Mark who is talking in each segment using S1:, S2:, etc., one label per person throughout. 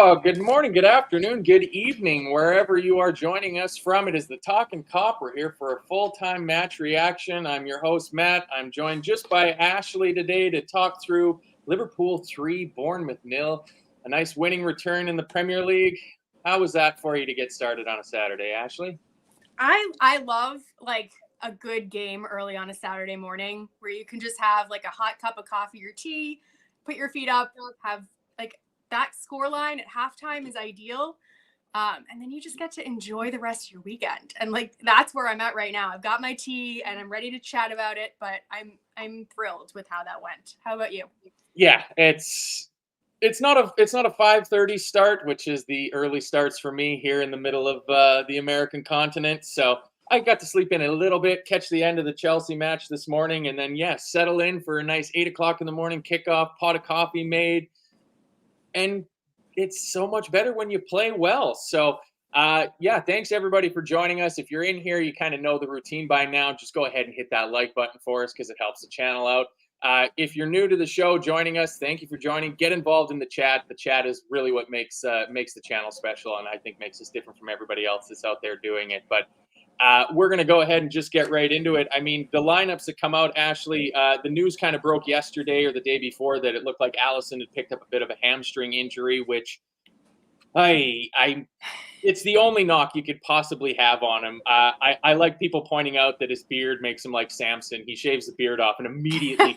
S1: Oh, good morning, good afternoon, good evening, wherever you are joining us from. It is the Talkin Kop. We're here for a full-time match reaction. I'm your host, Matt. I'm joined just by Ashley today to talk through Liverpool 3, Bournemouth 0. A nice winning return in the Premier League. How was that for you to get started on a Saturday, Ashley?
S2: I love like a good game early on a Saturday morning where you can just have like a hot cup of coffee or tea, put your feet up, have like that score line at halftime is ideal. And then you just get to enjoy the rest of your weekend. And like that's where I'm at right now. I've got my tea and I'm ready to chat about it, but I'm thrilled with how that went. How about you?
S1: Yeah, it's not a 5:30 start, which is the early starts for me here in the middle of the American continent. So I got to sleep in a little bit, catch the end of the Chelsea match this morning, and then settle in for a nice 8 o'clock in the morning kickoff, pot of coffee made, and it's so much better when you play well. So thanks everybody for joining us. If you're in here, you kind of know the routine by now. Just go ahead and hit that like button for us because it helps the channel out. If you're new to the show, joining us, thank you for joining. Get involved in the chat. The chat is really what makes the channel special, and I think makes us different from everybody else that's out there doing it. But we're going to go ahead and just get right into it. I mean, the lineups that come out, Ashley, the news kind of broke yesterday or the day before that it looked like Allison had picked up a bit of a hamstring injury, which it's the only knock you could possibly have on him. I like people pointing out that his beard makes him like Samson. He shaves the beard off and immediately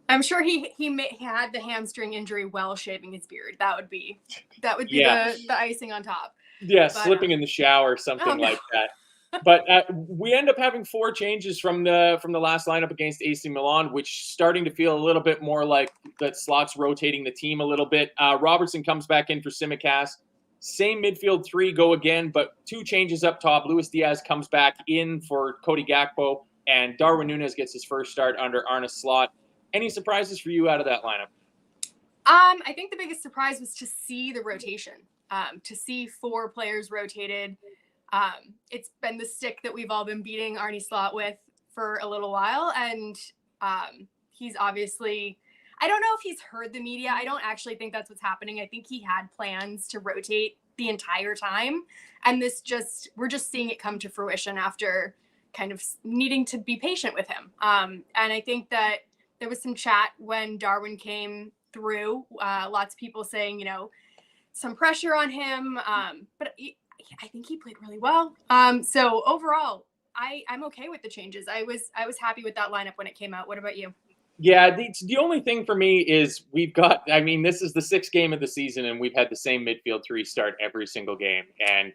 S2: I'm sure he had the hamstring injury while shaving his beard. That would be the icing on top.
S1: Yeah, but, slipping in the shower, something like that. But we end up having 4 changes from the last lineup against AC Milan, which starting to feel a little bit more like that Slot's rotating the team a little bit. Robertson comes back in for Tsimikas. Same midfield 3 go again, but 2 changes up top. Luis Diaz comes back in for Cody Gakpo, and Darwin Nunez gets his first start under Arne Slot. Any surprises for you out of that lineup?
S2: I think the biggest surprise was to see the rotation, to see 4 players rotated. It's been the stick that we've all been beating Arne Slot with for a little while. And he's obviously, I don't know if he's heard the media. I don't actually think that's what's happening. I think he had plans to rotate the entire time. And we're just seeing it come to fruition after kind of needing to be patient with him. And I think that there was some chat when Darwin came through, lots of people saying, some pressure on him. But I think he played really well. So overall, I'm okay with the changes. I was happy with that lineup when it came out. What about you?
S1: Yeah, the only thing for me is this is the 6th game of the season, and we've had the same midfield 3 start every single game. And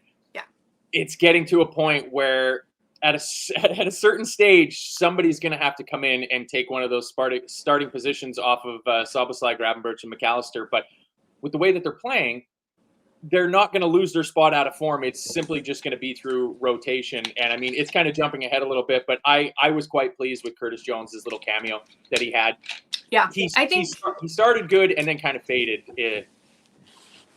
S1: it's getting to a point where at a certain stage, somebody's going to have to come in and take one of those starting positions off of Szoboszlai, Gravenberch, and McAllister. But with the way that they're playing, they're not going to lose their spot out of form. It's simply just going to be through rotation. And I mean, it's kind of jumping ahead a little bit, but I was quite pleased with Curtis Jones's little cameo that he had.
S2: Yeah,
S1: I think he started good and then kind of faded.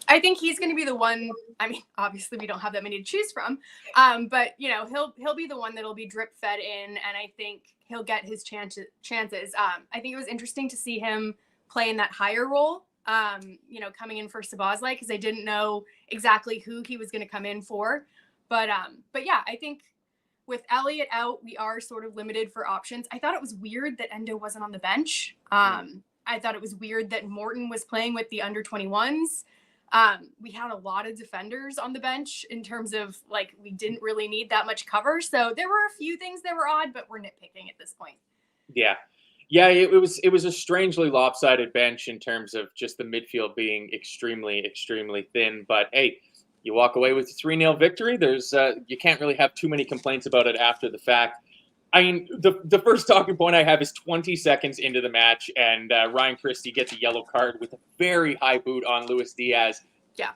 S2: I think he's going to be the one. I mean, obviously we don't have that many to choose from, but he'll be the one that'll be drip fed in, and I think he'll get his chances. I think it was interesting to see him play in that higher role. Coming in for Szoboszlai, because I didn't know exactly who he was going to come in for. But yeah, I think with Elliott out, we are sort of limited for options. I thought it was weird that Endo wasn't on the bench. I thought it was weird that Morton was playing with the under 21s. We had a lot of defenders on the bench in terms of like, we didn't really need that much cover. So there were a few things that were odd, but we're nitpicking at this point.
S1: Yeah. Yeah, it was a strangely lopsided bench in terms of just the midfield being extremely, extremely thin. But hey, you walk away with a 3-0 victory. You can't really have too many complaints about it after the fact. I mean, the first talking point I have is 20 seconds into the match, and Ryan Christie gets a yellow card with a very high boot on Luis Diaz.
S2: Yeah.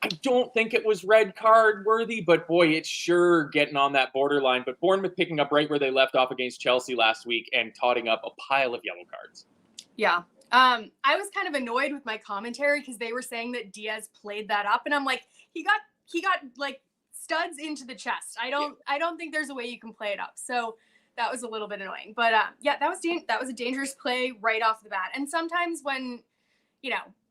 S1: I don't think it was red card worthy, but boy, it's sure getting on that borderline. But Bournemouth picking up right where they left off against Chelsea last week and totting up a pile of yellow cards.
S2: Yeah. I was kind of annoyed with my commentary because they were saying that Diaz played that up, and I'm like, he got like studs into the chest. I don't think there's a way you can play it up. So that was a little bit annoying. But that was a dangerous play right off the bat. And sometimes when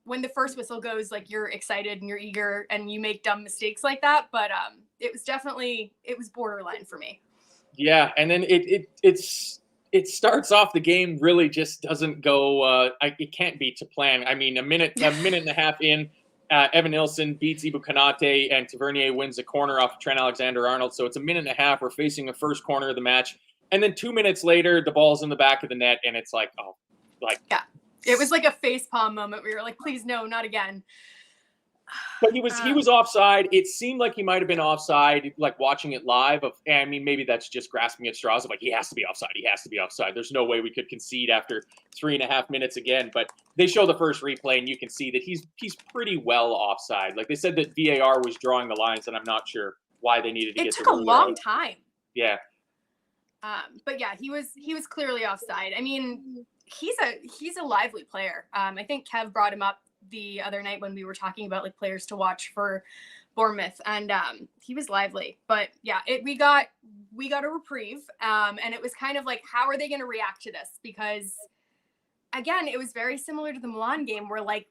S2: when the first whistle goes, like you're excited and you're eager and you make dumb mistakes like that. But it was borderline for me.
S1: Yeah, and then it starts off the game really just doesn't go. It can't be to plan. I mean, a minute and a half in, Evan Nilsson beats Ibu Konate, and Tavernier wins a corner off of Trent Alexander-Arnold. So it's a minute and a half. We're facing the first corner of the match, and then 2 minutes later, the ball's in the back of the net, and it's like, oh, like
S2: yeah, it was like a facepalm moment where you're like, please no, not again.
S1: But he was offside. It seemed like he might have been offside, like watching it live. I mean, maybe that's just grasping at straws of like, he has to be offside. He has to be offside. There's no way we could concede after 3.5 minutes again. But they show the first replay, and you can see that he's pretty well offside. Like they said that VAR was drawing the lines, and I'm not sure why they needed to get the ruler.
S2: It took a long time.
S1: Yeah.
S2: But yeah, he was clearly offside. I mean, he's a lively player. I think Kev brought him up the other night when we were talking about like players to watch for Bournemouth, and he was lively. But yeah, we got a reprieve, and it was kind of like, how are they going to react to this? Because again, it was very similar to the Milan game where like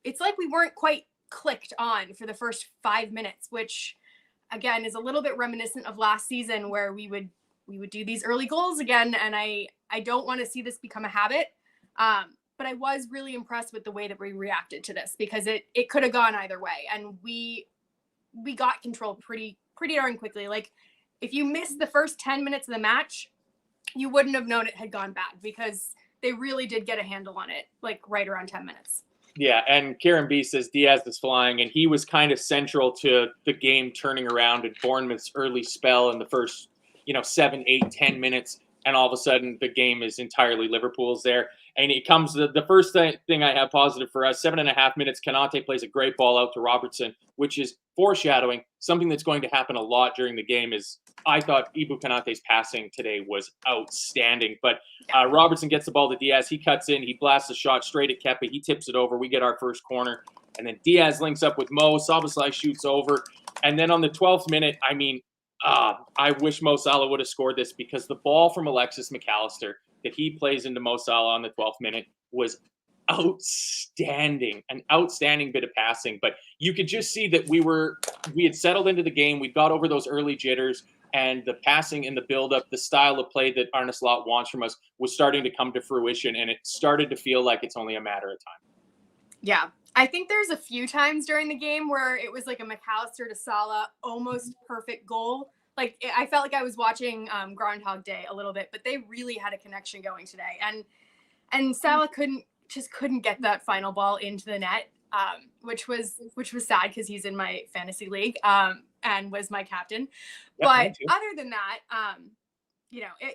S2: it's like we weren't quite clicked on for the first 5 minutes, which again is a little bit reminiscent of last season where we would do these early goals again, and I don't want to see this become a habit. But I was really impressed with the way that we reacted to this, because it could have gone either way. And we got control pretty darn quickly. Like if you missed the first 10 minutes of the match, you wouldn't have known it had gone bad, because they really did get a handle on it, like right around 10 minutes.
S1: Yeah, and Karen B says Diaz is flying, and he was kind of central to the game turning around in Bournemouth's early spell in the first, 7, 8, 10 minutes. And all of a sudden, the game is entirely Liverpool's there. And it comes to the first thing I have positive for us. 7.5 minutes, Konate plays a great ball out to Robertson, which is foreshadowing something that's going to happen a lot during the game. Is I thought Ibu Konate's passing today was outstanding. But Robertson gets the ball to Diaz. He cuts in. He blasts a shot straight at Kepa. He tips it over. We get our first corner. And then Diaz links up with Mo. Szoboszlai shoots over. And then on the 12th minute, I mean, I wish Mo Salah would have scored this, because the ball from Alexis McAllister that he plays into Mo Salah on the 12th minute was outstanding, an outstanding bit of passing. But you could just see that we had settled into the game. We got over those early jitters, and the passing and the build-up, the style of play that Arne Slot wants from us was starting to come to fruition, and it started to feel like it's only a matter of time.
S2: Yeah. I think there's a few times during the game where it was like a McAllister to Salah almost perfect goal. Like I felt like I was watching Groundhog Day a little bit, but they really had a connection going today. And Salah couldn't get that final ball into the net, which was sad, because he's in my fantasy league and was my captain.
S1: Yep,
S2: but other than that,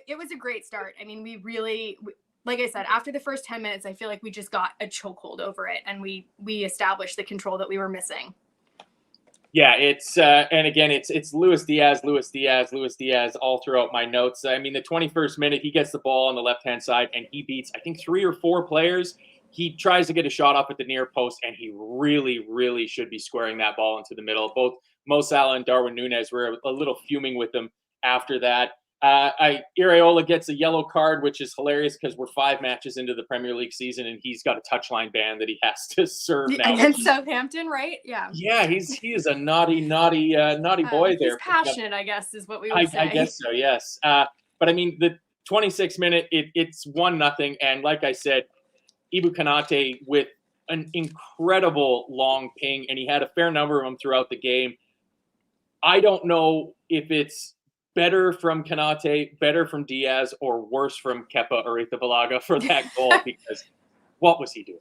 S2: it was a great start. I mean, we really, like I said, after the first 10 minutes, I feel like we just got a chokehold over it, and we established the control that we were missing.
S1: Yeah, it's and again, it's Luis Diaz all throughout my notes. I mean, the 21st minute, he gets the ball on the left-hand side, and he beats, I think, 3 or 4 players. He tries to get a shot off at the near post, and he really, really should be squaring that ball into the middle. Both Mo Salah and Darwin Nunez were a little fuming with him after that. Iraola gets a yellow card, which is hilarious, because we're 5 matches into the Premier League season, and he's got a touchline ban that he has to serve now.
S2: Against Southampton, right? Yeah.
S1: Yeah, he is a naughty boy there.
S2: He's passionate, I guess, is what we would say.
S1: I guess so, yes. But I mean, the 26th minute, it's 1-0, and like I said, Ibu Konate with an incredible long ping, and he had a fair number of them throughout the game. I don't know if it's better from Konate, better from Diaz, or worse from Kepa Arrizabalaga for that goal, because what was he doing?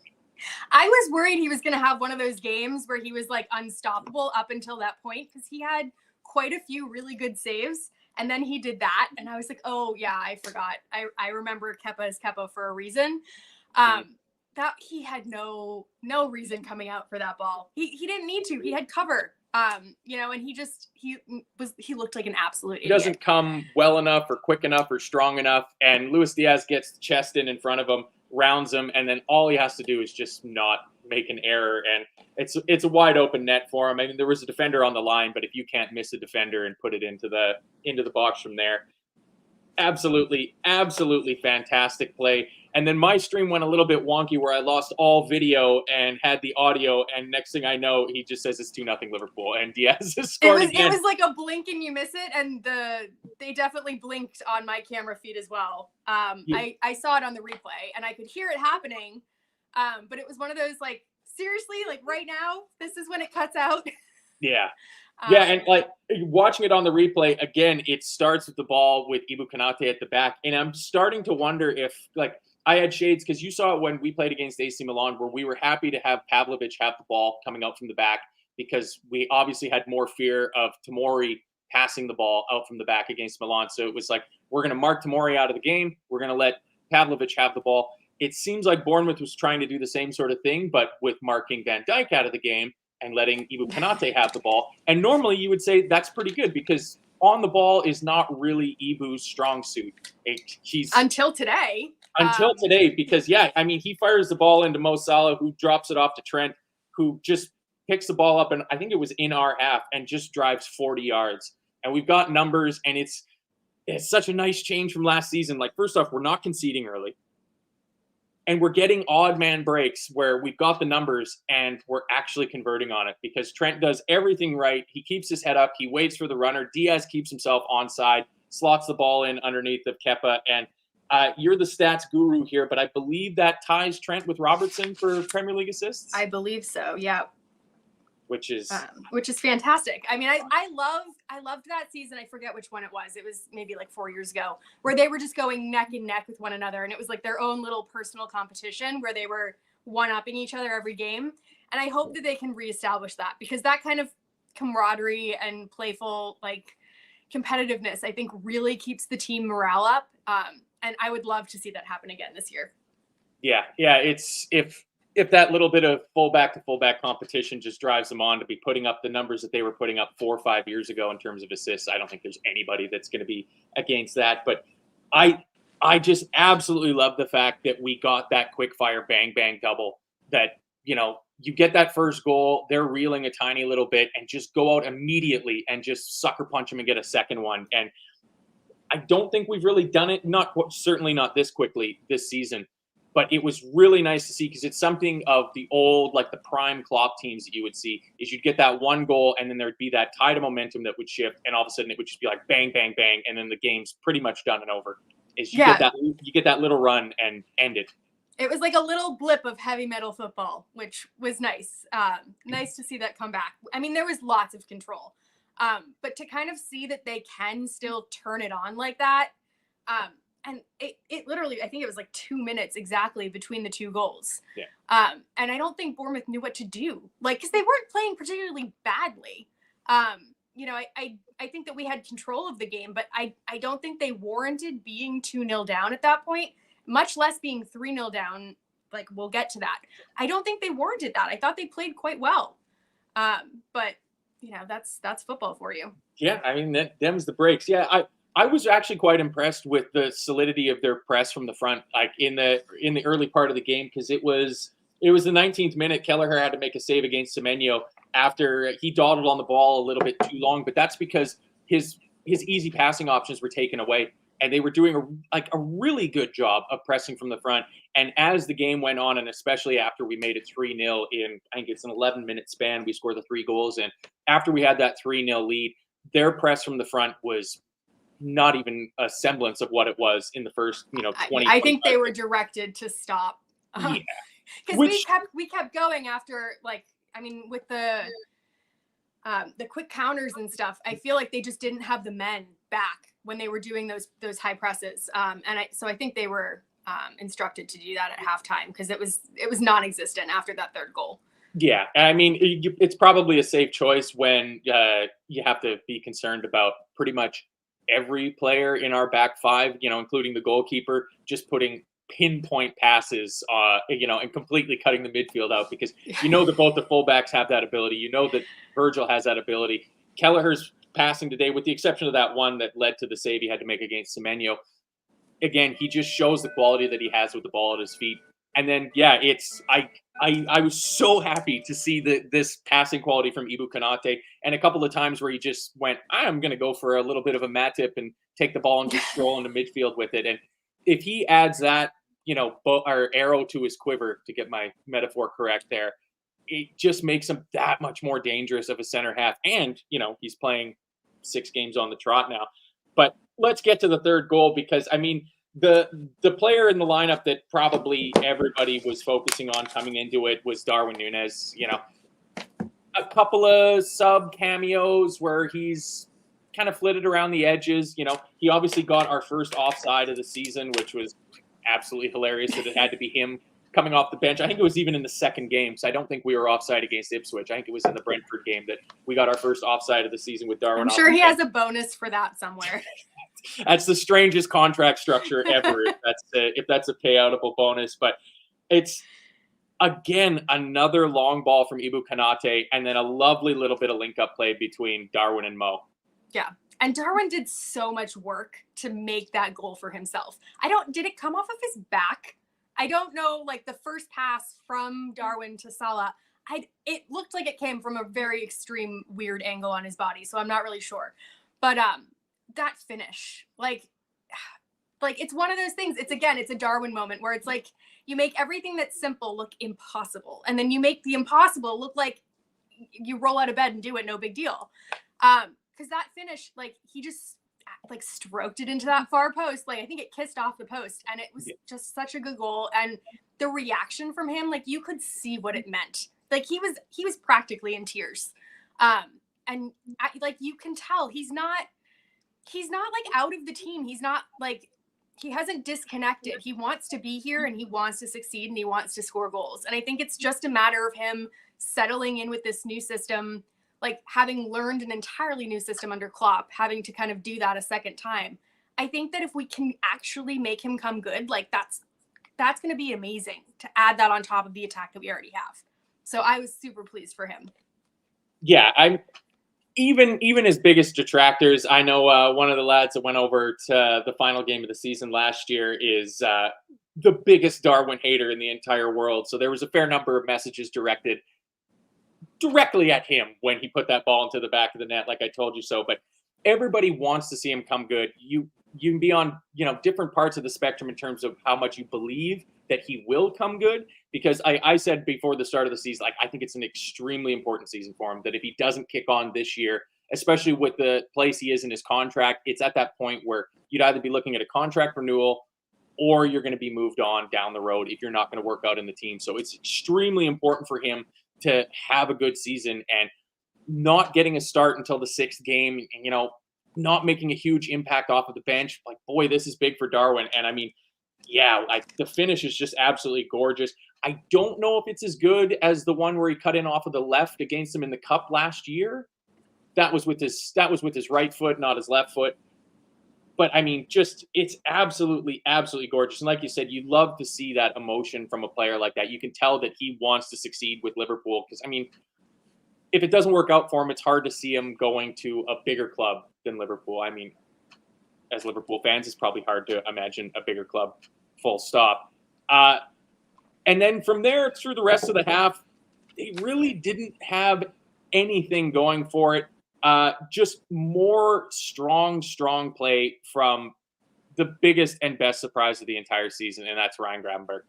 S2: I was worried he was going to have one of those games where he was like unstoppable up until that point, because he had quite a few really good saves, and then he did that, and I was like, oh yeah, I forgot. I remember Kepa as Kepa for a reason. That he had no reason coming out for that ball. He didn't need to. He had cover. And he looked like an absolute idiot.
S1: He doesn't come well enough or quick enough or strong enough. And Luis Diaz gets the chest in front of him, rounds him, and then all he has to do is just not make an error. And it's a wide open net for him. I mean, there was a defender on the line, but if you can't miss a defender and put it into the box from there, absolutely fantastic play. And then my stream went a little bit wonky where I lost all video and had the audio. And next thing I know, he just says it's 2-0 Liverpool, and Diaz has scored again.
S2: It was like a blink and you miss it, and they definitely blinked on my camera feed as well. I saw it on the replay, and I could hear it happening, but it was one of those like, seriously, like right now, this is when it cuts out.
S1: Yeah. Yeah, and like watching it on the replay again, it starts with the ball with Ibu Konate at the back, and I'm starting to wonder if like I had shades because you saw it when we played against AC Milan, where we were happy to have Pavlovic have the ball coming out from the back because we obviously had more fear of Tomori passing the ball out from the back against Milan. So it was like, we're going to mark Tomori out of the game. We're going to let Pavlovic have the ball. It seems like Bournemouth was trying to do the same sort of thing, but with marking Van Dijk out of the game and letting Ibu Konate have the ball. And normally you would say that's pretty good because on the ball is not really Ibu's strong suit.
S2: Until today.
S1: Because, yeah, I mean, he fires the ball into Mo Salah, who drops it off to Trent, who just picks the ball up, and I think it was in our half, and just drives 40 yards. And we've got numbers, and it's such a nice change from last season. Like, first off, we're not conceding early. And we're getting odd man breaks where we've got the numbers and we're actually converting on it because Trent does everything right. He keeps his head up. He waits for the runner. Diaz keeps himself onside, slots the ball in underneath of Kepa. And you're the stats guru here, but I believe that ties Trent with Robertson for Premier League assists.
S2: I believe so. Yeah.
S1: Which is
S2: fantastic. I mean, I loved that season. I forget which one it was. It was maybe like 4 years ago where they were just going neck and neck with one another. And it was like their own little personal competition where they were one-upping each other every game. And I hope that they can reestablish that because that kind of camaraderie and playful like competitiveness, I think really keeps the team morale up. And I would love to see that happen again this year.
S1: Yeah. It's if that little bit of fullback to fullback competition just drives them on to be putting up the numbers that they were putting up 4 or 5 years ago in terms of assists, I don't think there's anybody that's going to be against that. But I just absolutely love the fact that we got that quick-fire bang double that, you know, you get that first goal, they're reeling a tiny little bit and just go out immediately and just sucker punch them and get a second one. And I don't think we've really done it, certainly not this quickly this season. But it was really nice to see because it's something of the old, like the prime Klopp teams that you would see is you'd get that one goal and then there'd be that tide of momentum that would shift and all of a sudden it would just be like bang, bang, bang. And then the game's pretty much done and over. You get that little run and end it.
S2: It was like a little blip of heavy metal football, which was nice. Nice to see that come back. I mean, there was lots of control. But to kind of see that they can still turn it on like that, and it literally, I think it was like 2 minutes exactly between the two goals.
S1: Yeah.
S2: And I don't think Bournemouth knew what to do, like, because they weren't playing particularly badly. You know, I think that we had control of the game, but I don't think they warranted being 2-0 down at that point, much less being 3-0 down. Like, we'll get to that. I don't think they warranted that. I thought they played quite well. But, you know, that's football for you.
S1: Yeah, I mean, them's the breaks. Yeah, I was actually quite impressed with the solidity of their press from the front, like in the early part of the game, because it was the 19th minute. Kelleher had to make a save against Semenyo after he dawdled on the ball a little bit too long, but that's because his easy passing options were taken away, and they were doing a really good job of pressing from the front. And as the game went on, and especially after we made it 3-0 in, I think it's an 11-minute span, we scored the 3 goals, and after we had that 3-0 lead, their press from the front was not even a semblance of what it was in the first, 20.
S2: I think they were directed to stop.
S1: Yeah.
S2: Because we kept going after, like, I mean, with the quick counters and stuff, I feel like they just didn't have the men back when they were doing those high presses. So I think they were instructed to do that at halftime because it was non-existent after that third goal.
S1: Yeah, I mean, it's probably a safe choice when you have to be concerned about pretty much every player in our back five, including the goalkeeper, just putting pinpoint passes, and completely cutting the midfield out because that both the fullbacks have that ability. That Virgil has that ability. Kelleher's passing today, with the exception of that one that led to the save he had to make against Semenyo. Again, he just shows the quality that he has with the ball at his feet. And then, I was so happy to see this passing quality from Ibu Konate, and a couple of times where he just went, I'm going to go for a little bit of a Matip and take the ball and just stroll into midfield with it. And if he adds that or arrow to his quiver, to get my metaphor correct there. It just makes him that much more dangerous of a center half. And, he's playing 6 games on the trot now. But let's get to the third goal, because, I mean, the player in the lineup that probably everybody was focusing on coming into it was Darwin Nunez. A couple of sub cameos where he's kind of flitted around the edges. He obviously got our first offside of the season, which was absolutely hilarious that it had to be him coming off the bench. I think it was even in the second game, so I don't think we were offside against Ipswich. I think it was in the Brentford game that we got our first offside of the season with Darwin.
S2: I'm sure he has a bonus for that somewhere.
S1: That's the strangest contract structure ever, if that's a payoutable bonus. But it's, again, another long ball from Ibu Kanate, and then a lovely little bit of link-up play between Darwin and Mo.
S2: Yeah. And Darwin did so much work to make that goal for himself. Did it come off of his back? I don't know, like the first pass from Darwin to Salah, it looked like it came from a very extreme, weird angle on his body. So I'm not really sure. But that finish, like it's one of those things. It's a Darwin moment where it's like you make everything that's simple look impossible. And then you make the impossible look like you roll out of bed and do it. No big deal. Because that finish, like he just stroked it into that far post. Like I think it kissed off the post, and it was just such a good goal. And the reaction from him, like you could see what it meant. Like he was practically in tears. And you can tell he's not like out of the team. He's not like, he hasn't disconnected. He wants to be here and he wants to succeed and he wants to score goals. And I think it's just a matter of him settling in with this new system, like having learned an entirely new system under Klopp, having to kind of do that a second time. I think that if we can actually make him come good, like that's going to be amazing to add that on top of the attack that we already have. So I was super pleased for him.
S1: Yeah, I'm even his biggest detractors. I know one of the lads that went over to the final game of the season last year is the biggest Darwin hater in the entire world. So there was a fair number of messages directed directly at him when he put that ball into the back of the net, like I told you so. But everybody wants to see him come good. You can be on different parts of the spectrum in terms of how much you believe that he will come good, because I said before the start of the season, like I think it's an extremely important season for him, that if he doesn't kick on this year, especially with the place he is in his contract, it's at that point where you'd either be looking at a contract renewal or you're going to be moved on down the road if you're not going to work out in the team. So it's extremely important for him to have a good season, and not getting a start until the 6th game, not making a huge impact off of the bench. Like, boy, this is big for Darwin. And I mean, yeah, the finish is just absolutely gorgeous. I don't know if it's as good as the one where he cut in off of the left against him in the cup last year. That was with his right foot, not his left foot. But I mean, it's absolutely, absolutely gorgeous. And like you said, you love to see that emotion from a player like that. You can tell that he wants to succeed with Liverpool, because I mean, if it doesn't work out for him, it's hard to see him going to a bigger club than Liverpool. I mean, as Liverpool fans, it's probably hard to imagine a bigger club, full stop. And then from there through the rest of the half, they really didn't have anything going for it. Just more strong play from the biggest and best surprise of the entire season, and that's Ryan Gravenberch.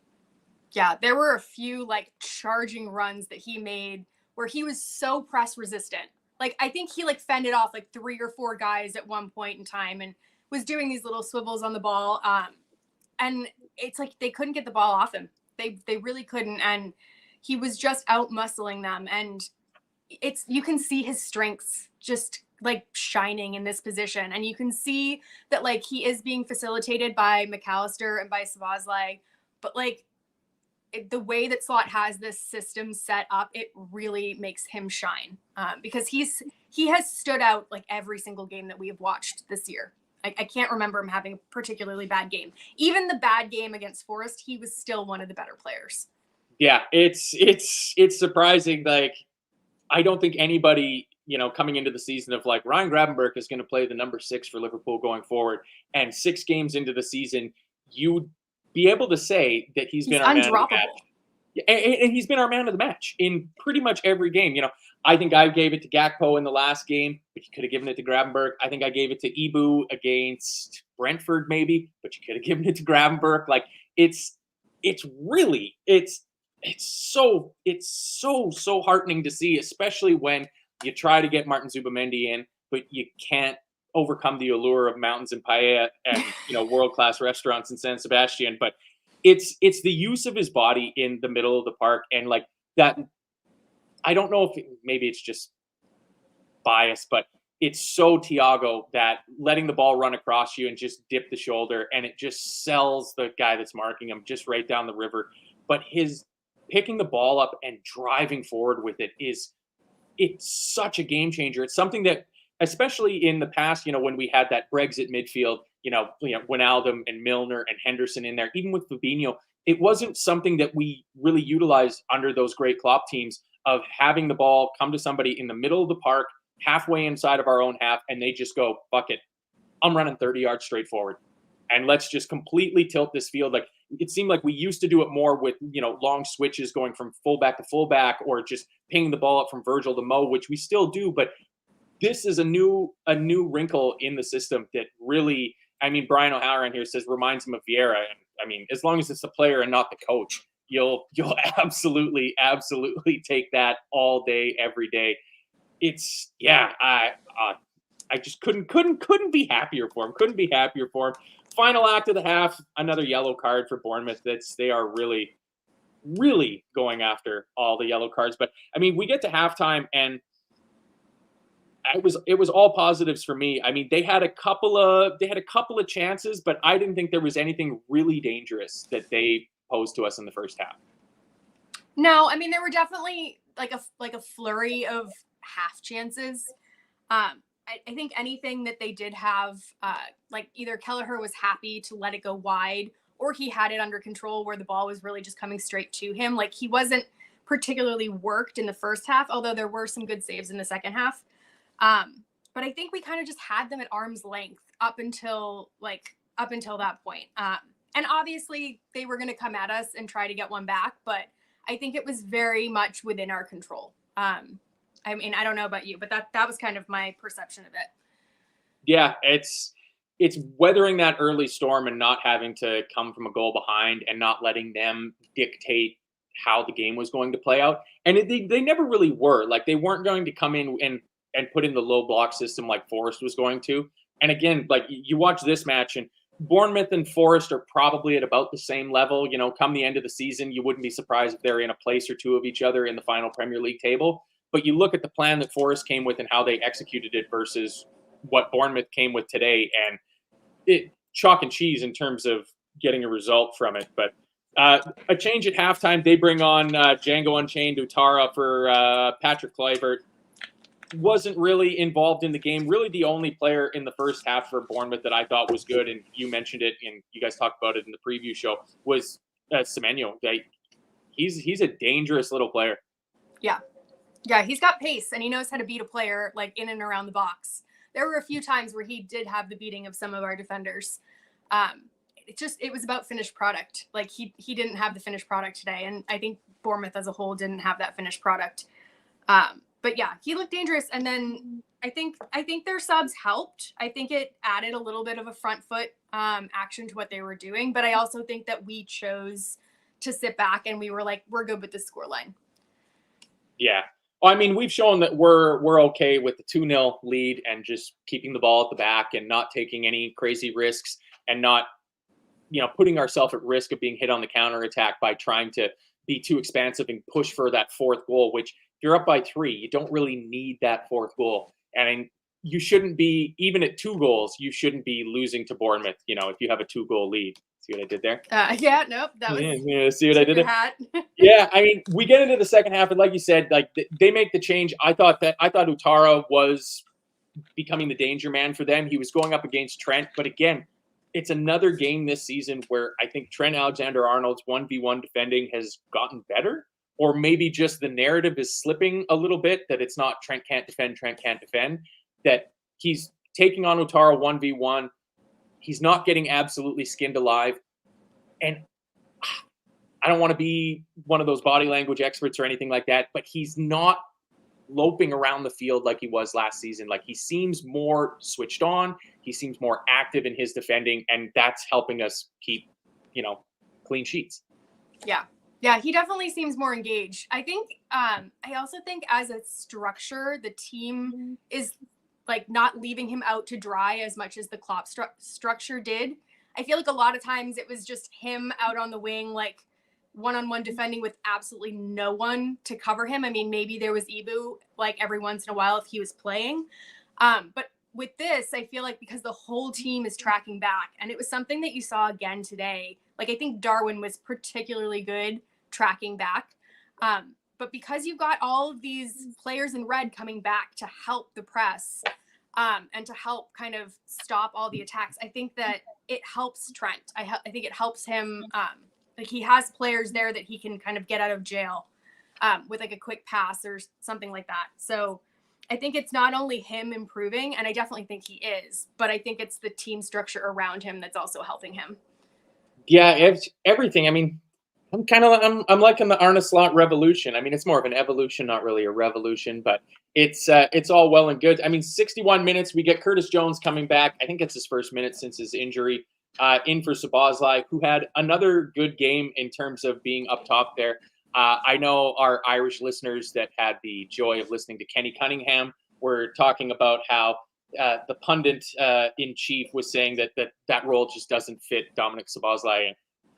S2: Yeah, there were a few charging runs that he made where he was so press resistant. Like I think he fended off 3 or 4 guys at one point in time and was doing these little swivels on the ball. And it's like they couldn't get the ball off him. They really couldn't, and he was just out muscling them. And you can see his strengths just shining in this position, and you can see that he is being facilitated by McAllister and by Szoboszlai, but the way that Slot has this system set up, it really makes him shine, because he has stood out every single game that we have watched this year. I can't remember him having a particularly bad game. Even the bad game against Forest, he was still one of the better players. Yeah,
S1: it's surprising. I don't think anybody, coming into the season of Ryan Gravenberch is going to play the number 6 for Liverpool going forward. And 6 games into the season, you'd be able to say that he's been our man of the match. And he's been our man of the match in pretty much every game. I think I gave it to Gakpo in the last game, but you could have given it to Gravenberch. I think I gave it to Ibu against Brentford maybe, but you could have given it to Gravenberch. it's really it's so heartening to see, especially when you try to get Martin Zubamendi in, but you can't overcome the allure of mountains and paella and world class restaurants in San Sebastian. But it's the use of his body in the middle of the park, and like that. I don't know if maybe it's just bias, but it's so Thiago that letting the ball run across you and just dip the shoulder, and it just sells the guy that's marking him just right down the river. But his picking the ball up and driving forward with it's such a game changer. It's something that, especially in the past, when we had that Brexit midfield, Wijnaldum and Milner and Henderson in there, even with Fabinho, it wasn't something that we really utilized under those great Klopp teams of having the ball come to somebody in the middle of the park, halfway inside of our own half, and they just go, fuck it, I'm running 30 yards straight forward. And let's just completely tilt this field. Like, it seemed like we used to do it more with, long switches going from fullback to fullback, or just pinging the ball up from Virgil to Mo, which we still do. But this is a new wrinkle in the system that really, Brian O'Halloran here says reminds him of Vieira. And as long as it's the player and not the coach, you'll absolutely take that all day, every day. It's I just couldn't be happier for him. Couldn't be happier for him. Final act of the half, another yellow card for Bournemouth. They are really, really going after all the yellow cards. But we get to halftime, and it was all positives for me. They had a couple of chances, but I didn't think there was anything really dangerous that they posed to us in the first half.
S2: No, there were definitely like a flurry of half chances. I think anything that they did have, like either Kelleher was happy to let it go wide, or he had it under control where the ball was really just coming straight to him. Like, he wasn't particularly worked in the first half, although there were some good saves in the second half. But I think we kind of just had them at arm's length up until that point. And obviously they were going to come at us and try to get one back, but I think it was very much within our control. I don't know about you, but that was kind of my perception of it.
S1: Yeah, it's weathering that early storm and not having to come from a goal behind and not letting them dictate how the game was going to play out. And they never really were. Like, they weren't going to come in and put in the low block system like Forest was going to. And again, like, you watch this match, and Bournemouth and Forest are probably at about the same level. Come the end of the season, you wouldn't be surprised if they're in a place or two of each other in the final Premier League table. But you look at the plan that Forest came with and how they executed it versus what Bournemouth came with today, and it chalk and cheese in terms of getting a result from it. But a change at halftime, they bring on Django Unchained Utara for Patrick Kluivert. Wasn't really involved in the game. Really, the only player in the first half for Bournemouth that I thought was good, and you mentioned it, and you guys talked about it in the preview show, was Semenyo. He's a dangerous little player.
S2: Yeah, he's got pace, and he knows how to beat a player, like, in and around the box. There were a few times where he did have the beating of some of our defenders. It was about finished product. Like, he didn't have the finished product today, and I think Bournemouth as a whole didn't have that finished product. But yeah, he looked dangerous. And then I think their subs helped. I think it added a little bit of a front foot action to what they were doing. But I also think that we chose to sit back, and we were like, we're good with this scoreline.
S1: Yeah. Well, we've shown that we're okay with the 2-0 lead and just keeping the ball at the back and not taking any crazy risks and not, putting ourselves at risk of being hit on the counterattack by trying to be too expansive and push for that fourth goal, which if you're up by 3, you don't really need that fourth goal. And you shouldn't be, even at 2 goals, you shouldn't be losing to Bournemouth, if you have a 2-goal lead. See what I did there?
S2: Yeah, nope. That was
S1: see what I did
S2: there?
S1: Yeah, we get into the second half, and like you said, like, they make the change. I thought Utara was becoming the danger man for them. He was going up against Trent, but again, it's another game this season where I think Trent Alexander-Arnold's 1v1 defending has gotten better, or maybe just the narrative is slipping a little bit, that it's not Trent can't defend, that he's taking on Utara 1v1. He's not getting absolutely skinned alive. And I don't want to be one of those body language experts or anything like that, but he's not loping around the field like he was last season. Like, he seems more switched on. He seems more active in his defending, and that's helping us keep, clean sheets.
S2: Yeah. Yeah, he definitely seems more engaged. I think I also think as a structure, the team is like not leaving him out to dry as much as the Klopp structure did. I feel like a lot of times it was just him out on the wing, like one-on-one defending with absolutely no one to cover him. I mean, maybe there was Ibu like every once in a while if he was playing. But with this, I feel like because the whole team is tracking back, and it was something that you saw again today. Like I think Darwin was particularly good tracking back. But because you've got all of these players in red coming back to help the press and to help kind of stop all the attacks, I think that it helps Trent. I think it helps him. Like he has players there that he can kind of get out of jail with like a quick pass or something like that. So I think it's not only him improving, and I definitely think he is, but I think it's the team structure around him that's also helping him.
S1: Yeah, it's everything. I mean, I'm liking the Arne Slot revolution. I mean, it's more of an evolution, not really a revolution, but it's all well and good. I mean, 61 minutes, we get Curtis Jones coming back. I think it's his first minute since his injury. In for Szoboszlai, who had another good game in terms of being up top there. I know our Irish listeners that had the joy of listening to Kenny Cunningham were talking about how the pundit in chief was saying that role just doesn't fit Dominic Szoboszlai.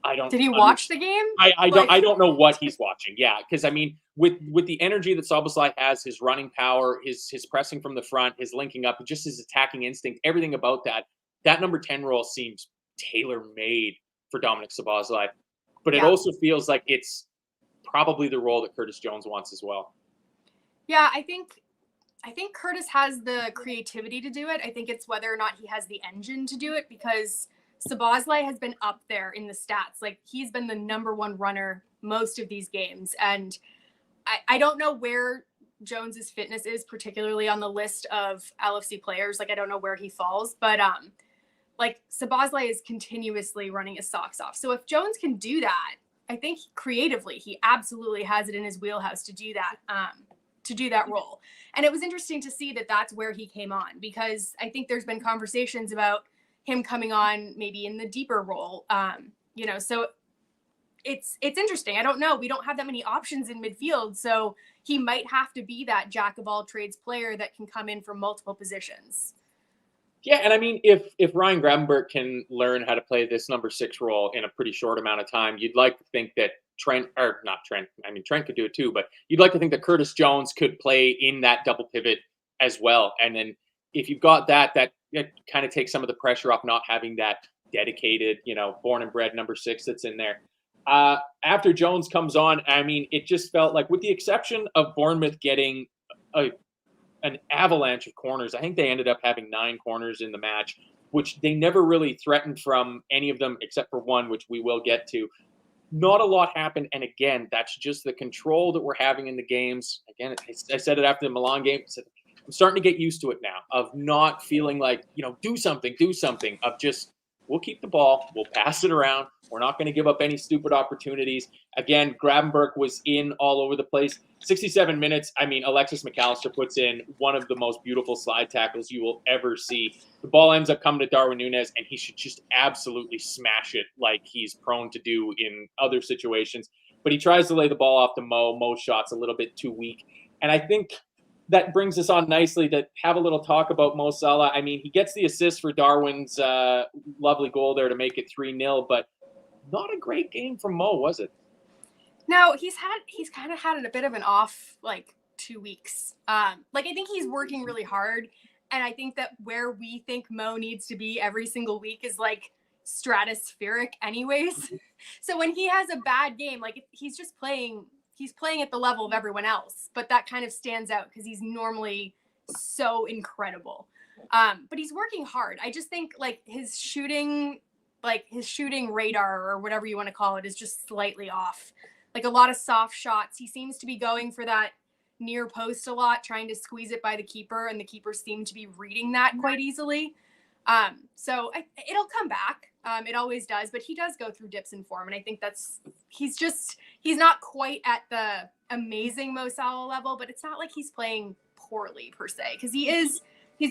S1: I don't.
S2: Did he watch the game?
S1: I don't know what he's watching. Yeah, because I mean, with the energy that Szoboszlai has, his running power, his pressing from the front, his linking up, just his attacking instinct, everything about that number 10 role seems tailor-made for Dominic Szoboszlai. But it also feels like it's probably the role that Curtis Jones wants as well.
S2: Yeah, I think Curtis has the creativity to do it. I think it's whether or not he has the engine to do it, because Szoboszlai has been up there in the stats. Like he's been the number one runner most of these games. And I don't know where Jones's fitness is, particularly on the list of LFC players. Like I don't know where he falls, but like Szoboszlai is continuously running his socks off. So if Jones can do that, I think creatively he absolutely has it in his wheelhouse to do that role. And it was interesting to see that that's where he came on, because I think there's been conversations about him coming on maybe in the deeper role. So it's interesting. I don't know. We don't have that many options in midfield, so he might have to be that jack of all trades player that can come in from multiple positions.
S1: Yeah, and I mean, if Ryan Gravenberch can learn how to play this number 6 role in a pretty short amount of time, you'd like to think that Trent could do it too, but you'd like to think that Curtis Jones could play in that double pivot as well. And then if you've got that kind of takes some of the pressure off not having that dedicated, born and bred number 6 that's in there. After Jones comes on, I mean, it just felt like, with the exception of Bournemouth getting an avalanche of corners. I think they ended up having 9 corners in the match, which they never really threatened from any of them except for one, which we will get to. Not a lot happened. And again, that's just the control that we're having in the games. Again, I said it after the Milan game. I'm starting to get used to it now, of not feeling like, do something, of just, we'll keep the ball, we'll pass it around. We're not going to give up any stupid opportunities. Again, Gravenberch was in all over the place. 67 minutes, I mean, Alexis McAllister puts in one of the most beautiful slide tackles you will ever see. The ball ends up coming to Darwin Nunez, and he should just absolutely smash it like he's prone to do in other situations. But he tries to lay the ball off to Mo. Mo's shot's a little bit too weak. And I think that brings us on nicely to have a little talk about Mo Salah. I mean, he gets the assist for Darwin's lovely goal there to make it 3-0, but not a great game from Mo, was it?
S2: No, he's kind of had a bit of an off 2 weeks. I think he's working really hard, and I think that where we think Mo needs to be every single week is stratospheric anyways. So when he has a bad game, he's just playing at the level of everyone else, but that kind of stands out because he's normally so incredible. But he's working hard. I just think his shooting radar, or whatever you want to call it, is just slightly off. A lot of soft shots. He seems to be going for that near post a lot, trying to squeeze it by the keeper, and the keepers seem to be reading that quite easily. So it'll come back. It always does, but he does go through dips in form. And I think he's not quite at the amazing Mo Salah level, but it's not like he's playing poorly per se, because he's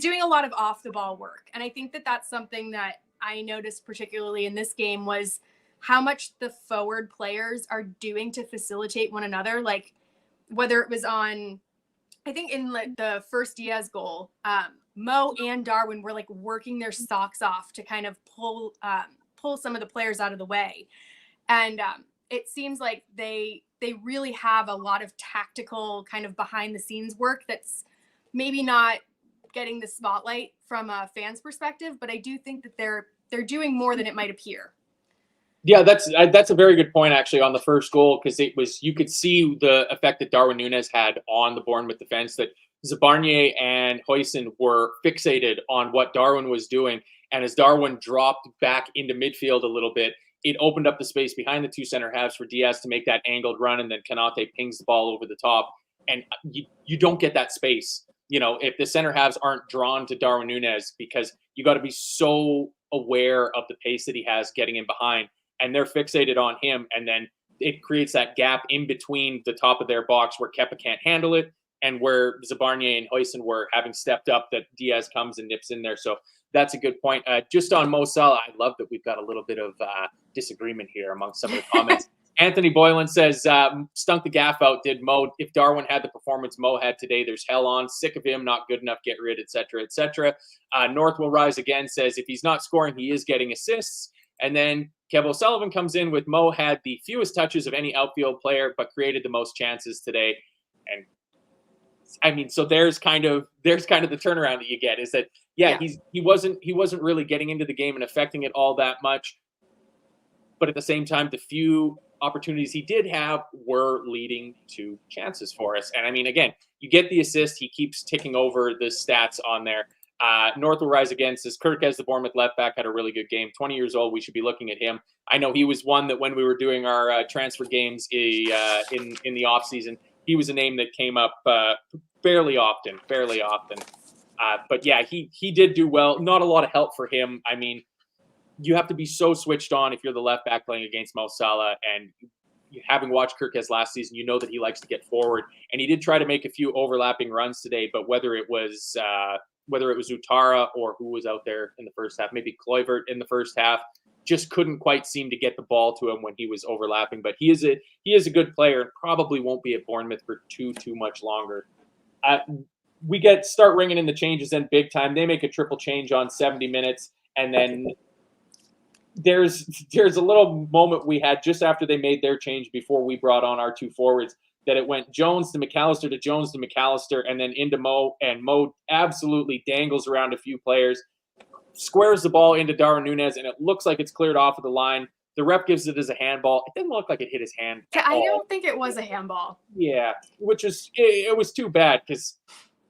S2: doing a lot of off the ball work. And I think that that's something that I noticed particularly in this game, was how much the forward players are doing to facilitate one another. Like whether it was on, I think in like the first Diaz goal, Mo and Darwin were like working their socks off to kind of pull some of the players out of the way. And it seems like they really have a lot of tactical kind of behind the scenes work that's maybe not getting the spotlight from a fan's perspective, but I do think that they're doing more than it might appear.
S1: Yeah, that's a very good point actually on the first goal, because you could see the effect that Darwin Nunez had on the Bournemouth defense, that Zabarnyi and Huijsen were fixated on what Darwin was doing, and as Darwin dropped back into midfield a little bit, it opened up the space behind the two center halves for Diaz to make that angled run, and then Kanate pings the ball over the top, and you don't get that space, if the center halves aren't drawn to Darwin Nunez, because you got to be so aware of the pace that he has getting in behind. And they're fixated on him, and then it creates that gap in between the top of their box where Kepa can't handle it and where Zabarnyi and Huijsen were, having stepped up, that Diaz comes and nips in there. So that's a good point. Just on Mo Salah, I love that we've got a little bit of disagreement here among some of the comments. Anthony Boylan says, stunk the gaff out, did Mo. If Darwin had the performance Mo had today, there's hell on. Sick of him, not good enough, get rid, etc., etc. North Will Rise Again says, if he's not scoring, he is getting assists. And then Kev O'Sullivan comes in with Mo had the fewest touches of any outfield player, but created the most chances today. And I mean, so there's kind of the turnaround that you get, is that he wasn't really getting into the game and affecting it all that much, but at the same time, the few opportunities he did have were leading to chances for us. And I mean, again, you get the assist, he keeps ticking over the stats on there. North Will Rise Again says, Kirk as the Bournemouth left back had a really good game. 20 years old. We should be looking at him. I know he was one that when we were doing our transfer games in the off season, he was a name that came up fairly often. But yeah, he did do well. Not a lot of help for him. I mean, you have to be so switched on if you're the left back playing against Mo Salah, and having watched Kirkes last season, you know that he likes to get forward, and he did try to make a few overlapping runs today, but whether it was Utara or who was out there in the first half, maybe Kluivert in the first half, just couldn't quite seem to get the ball to him when he was overlapping. But he is a good player and probably won't be at Bournemouth for too much longer. We start ringing in the changes then big time. They make a triple change on 70 minutes, and then there's a little moment we had just after they made their change before we brought on our two forwards, that it went Jones to McAllister to Jones to McAllister and then into Mo, and Mo absolutely dangles around a few players, squares the ball into Darwin Nunez, and it looks like it's cleared off of the line. The ref gives it as a handball. It didn't look like it hit his hand.
S2: I don't think it was a handball.
S1: Yeah, which is, it was too bad, because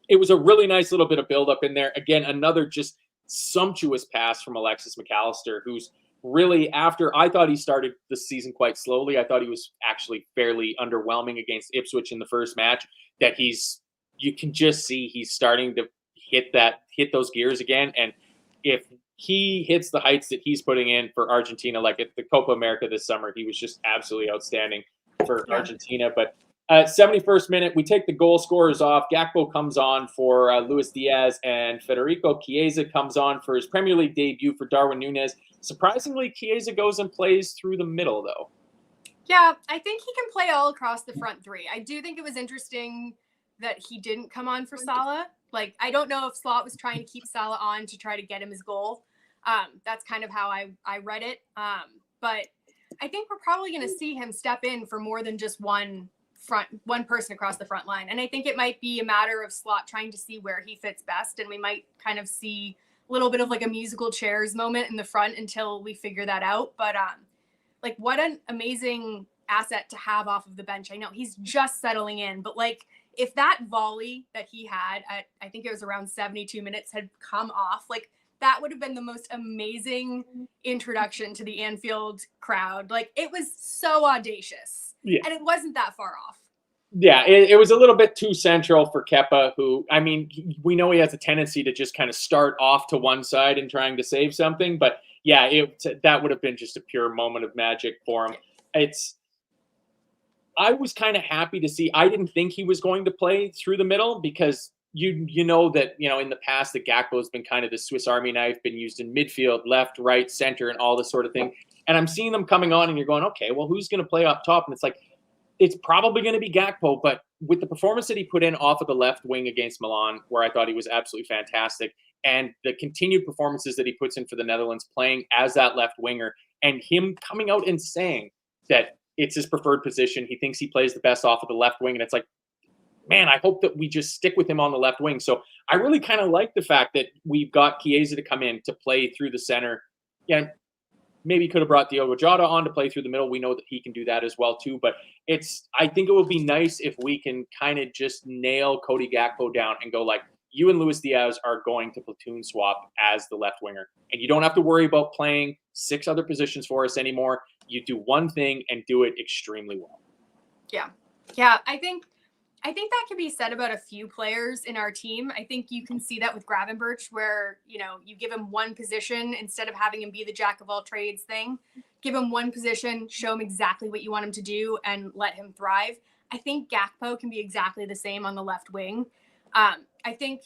S1: it was a really nice little bit of buildup in there. Again, another just sumptuous pass from Alexis McAllister, who's really, after I thought he started the season quite slowly, I thought he was actually fairly underwhelming against Ipswich in the first match, that you can just see he's starting to hit those gears again. And if he hits the heights that he's putting in for Argentina, like at the Copa America this summer, he was just absolutely outstanding for Argentina. But 71st minute, we take the goal scorers off. Gakpo comes on for Luis Diaz, and Federico Chiesa comes on for his Premier League debut for Darwin Nunez. Surprisingly, Chiesa goes and plays through the middle, though.
S2: Yeah, I think he can play all across the front three. I do think it was interesting that he didn't come on for Salah. Like, I don't know if Slot was trying to keep Salah on to try to get him his goal. That's kind of how I read it. But I think we're probably going to see him step in for more than just one person across the front line. And I think it might be a matter of Slot trying to see where he fits best. And we might kind of see a little bit of like a musical chairs moment in the front until we figure that out. But like, what an amazing asset to have off of the bench. I know he's just settling in, but like, if that volley that he had at, I think it was around 72 minutes, had come off, like that would have been the most amazing introduction to the Anfield crowd. Like, it was so audacious, and it wasn't that far off.
S1: Yeah, it was a little bit too central for Kepa, who, I mean, we know he has a tendency to just kind of start off to one side and trying to save something. But yeah, that would have been just a pure moment of magic for him. I was kind of happy to see. I didn't think he was going to play through the middle, because you know that, in the past, that Gakpo has been kind of the Swiss Army knife, been used in midfield, left, right, center, and all this sort of thing. And I'm seeing them coming on, and you're going, okay, well, who's going to play up top? And it's like, it's probably going to be Gakpo, but with the performance that he put in off of the left wing against Milan, where I thought he was absolutely fantastic, and the continued performances that he puts in for the Netherlands playing as that left winger, and him coming out and saying that it's his preferred position, he thinks he plays the best off of the left wing, and it's like, man, I hope that we just stick with him on the left wing. So I really kind of like the fact that we've got Kiesa to come in to play through the center. Yeah, maybe could have brought Diogo Jota on to play through the middle. We know that he can do that as well too. But I think it would be nice if we can kind of just nail Cody Gakpo down and go like, you and Luis Diaz are going to platoon swap as the left winger. And you don't have to worry about playing 6 other positions for us anymore. You do one thing and do it extremely well.
S2: Yeah. Yeah. I think that can be said about a few players in our team. I think you can see that with Gravenberch, where, you give him one position instead of having him be the jack of all trades thing. Give him one position, show him exactly what you want him to do, and let him thrive. I think Gakpo can be exactly the same on the left wing. I think,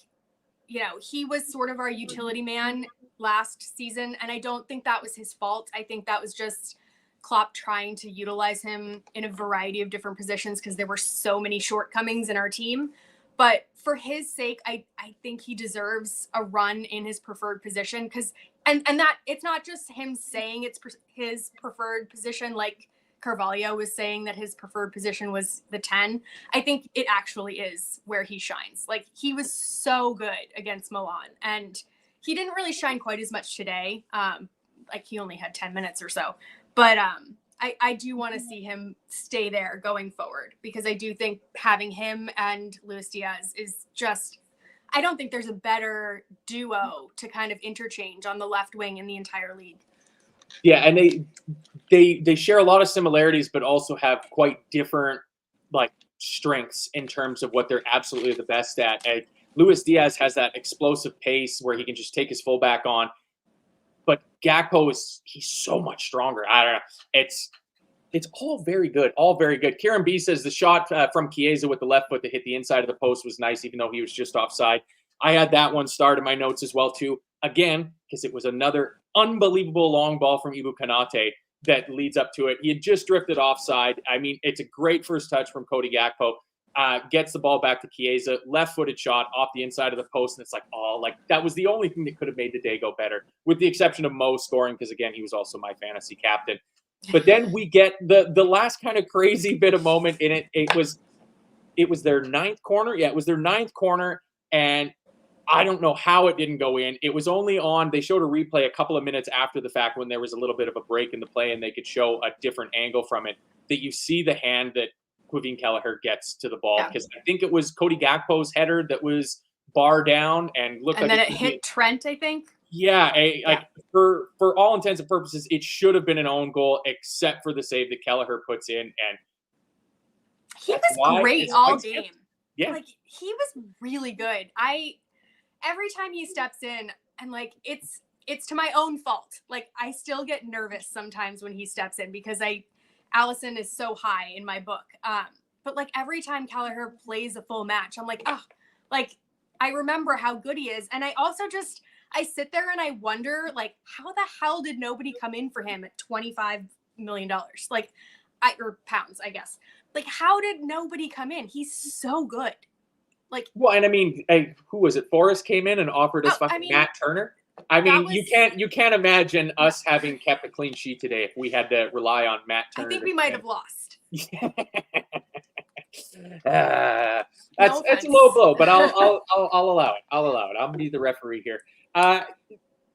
S2: he was sort of our utility man last season, and I don't think that was his fault. I think that was just Klopp trying to utilize him in a variety of different positions because there were so many shortcomings in our team. But for his sake, I think he deserves a run in his preferred position, because and that it's not just him saying it's his preferred position, like Carvalho was saying that his preferred position was the 10. I think it actually is where he shines. Like, he was so good against Milan, and he didn't really shine quite as much today. Like, he only had 10 minutes or so. But I do want to see him stay there going forward, because I do think having him and Luis Diaz is just, I don't think there's a better duo to kind of interchange on the left wing in the entire league.
S1: Yeah, and they share a lot of similarities, but also have quite different strengths in terms of what they're absolutely the best at. Luis Diaz has that explosive pace where he can just take his fullback on. But Gakpo he's so much stronger. I don't know. It's all very good. All very good. Kieran B says the shot from Chiesa with the left foot to hit the inside of the post was nice, even though he was just offside. I had that one starred in my notes as well, too. Again, because it was another unbelievable long ball from Ibu Kanate that leads up to it. He had just drifted offside. I mean, it's a great first touch from Cody Gakpo. Gets the ball back to Chiesa, left-footed shot off the inside of the post, and it's that was the only thing that could have made the day go better, with the exception of Mo scoring, because, again, he was also my fantasy captain. But then we get the last kind of crazy bit of moment in it. It was their 9th corner. Yeah, it was their 9th corner, and I don't know how it didn't go in. It was only on – they showed a replay a couple of minutes after the fact when there was a little bit of a break in the play and they could show a different angle from it, that you see the hand that Quivin Kelleher gets to the ball, because I think it was Cody Gakpo's header that was bar down and looked
S2: and then it hit Trent, I think.
S1: Yeah, for all intents and purposes, it should have been an own goal, except for the save that Kelleher puts in, and
S2: he was great all game.
S1: Yeah,
S2: he was really good. Every time he steps in, and it's to my own fault. I still get nervous sometimes when he steps in, because Allison is so high in my book. But every time Kelleher plays a full match, I'm like, oh, I remember how good he is. And I also I sit there and I wonder, how the hell did nobody come in for him at $25 million? Or pounds, I guess. How did nobody come in? He's so good.
S1: Well, and I mean, who was it? Forrest came in and offered us Matt Turner. I mean, you can't imagine us having kept a clean sheet today if we had to rely on Matt Turner.
S2: I think we might have lost.
S1: That's a low blow, but I'll allow it. I'll allow it. I'll be the referee here.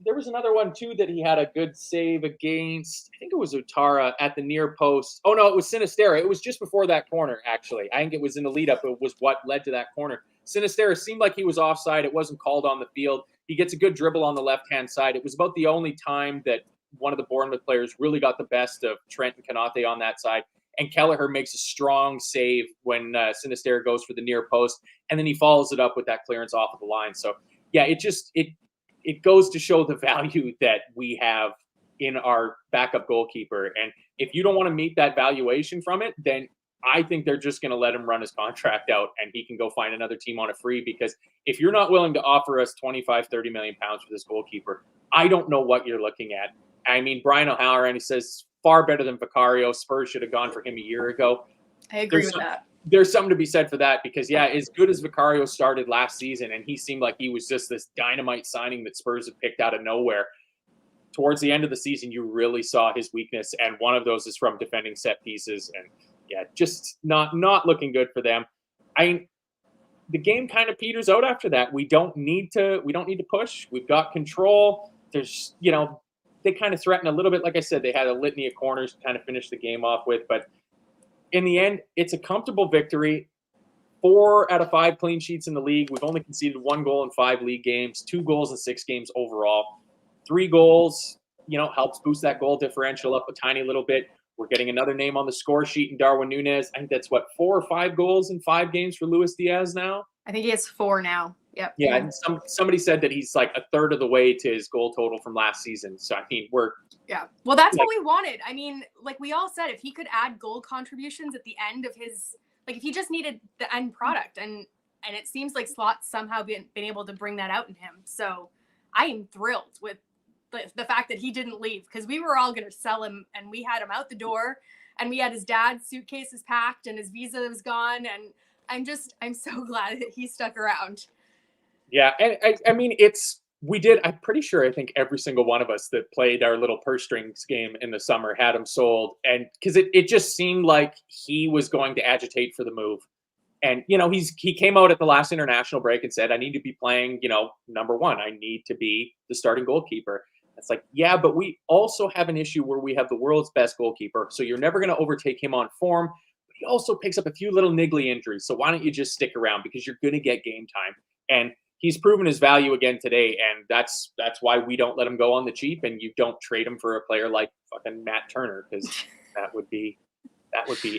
S1: There was another one too that he had a good save against. I think it was Utara at the near post. Oh no, it was Sinistera. It was just before that corner, actually. I think it was in the lead up. It was what led to that corner. Sinistera seemed like he was offside. It wasn't called on the field. He gets a good dribble on the left-hand side. It was about the only time that one of the Bournemouth players really got the best of Trent and Konate on that side. And Kelleher makes a strong save when Sinistera goes for the near post, and then he follows it up with that clearance off of the line. So, yeah, it goes to show the value that we have in our backup goalkeeper. And if you don't want to meet that valuation from it, then I think they're just going to let him run his contract out and he can go find another team on a free, because if you're not willing to offer us 25, 30 million pounds for this goalkeeper, I don't know what you're looking at. I mean, Brian O'Halloran, he says far better than Vicario. Spurs should have gone for him a year ago.
S2: I agree with that.
S1: There's something to be said for that, because, yeah, as good as Vicario started last season, and he seemed like he was just this dynamite signing that Spurs had picked out of nowhere, towards the end of the season, you really saw his weakness, and one of those is from defending set pieces, and yeah, just not looking good for them. The game kind of peters out after that. We don't need to push. We've got control. There's, they kind of threaten a little bit. Like I said, they had a litany of corners to kind of finish the game off with, but in the end, it's a comfortable victory. 4 out of 5 clean sheets in the league. We've only conceded 1 goal in 5 league games, 2 goals in 6 games overall. 3 goals, helps boost that goal differential up a tiny little bit. We're getting another name on the score sheet in Darwin Nunez. I think that's 4 or 5 goals in 5 games for Luis Diaz now.
S2: I think he has 4 now. Yep.
S1: Yeah, and somebody said that he's like a third of the way to his goal total from last season. So I mean,
S2: well, that's what we wanted. I mean, like we all said, if he could add goal contributions at the end of his, like if he just needed the end product, and it seems like Slot's somehow been able to bring that out in him. So I am thrilled with the fact that he didn't leave, because we were all going to sell him, and we had him out the door, and we had his dad's suitcases packed and his visa was gone. And I'm so glad that he stuck around.
S1: Yeah. And I mean, I'm pretty sure, I think every single one of us that played our little purse strings game in the summer had him sold. And because it just seemed like he was going to agitate for the move. And, he came out at the last international break and said, I need to be playing, number 1. I need to be the starting goalkeeper. It's like, yeah, but we also have an issue where we have the world's best goalkeeper. So you're never going to overtake him on form. But he also picks up a few little niggly injuries. So why don't you just stick around, because you're going to get game time. And he's proven his value again today. And that's why we don't let him go on the cheap. And you don't trade him for a player like fucking Matt Turner, because that would be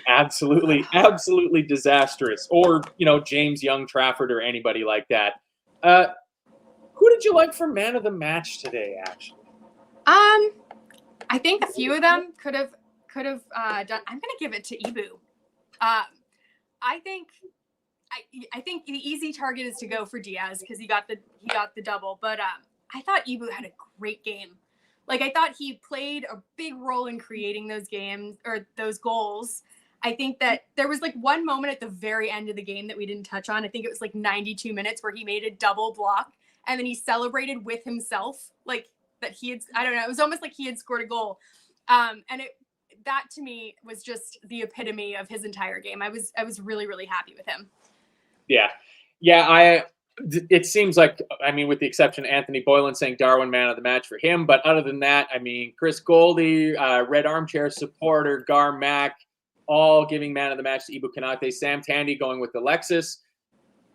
S1: absolutely, absolutely disastrous. Or, James Young Trafford or anybody like that. Who did you like for man of the match today, actually?
S2: I think a few of them could have done. I'm going to give it to Ibu. I think the easy target is to go for Diaz, because he got the double. But I thought Ibu had a great game. Like, I thought he played a big role in creating those games, or those goals. I think that there was like one moment at the very end of the game that we didn't touch on. I think it was like 92 minutes where he made a double block, and then he celebrated with himself, like that he had, I don't know, it was almost like he had scored a goal. And that to me was just the epitome of his entire game. I was really, really happy with him.
S1: Yeah. It seems like, I mean, with the exception of Anthony Boylan saying Darwin man of the match for him, but other than that, I mean, Chris Goldie, Red Armchair supporter, Gar Mack, all giving man of the match to Ibu Konate. Sam Tandy going with Alexis.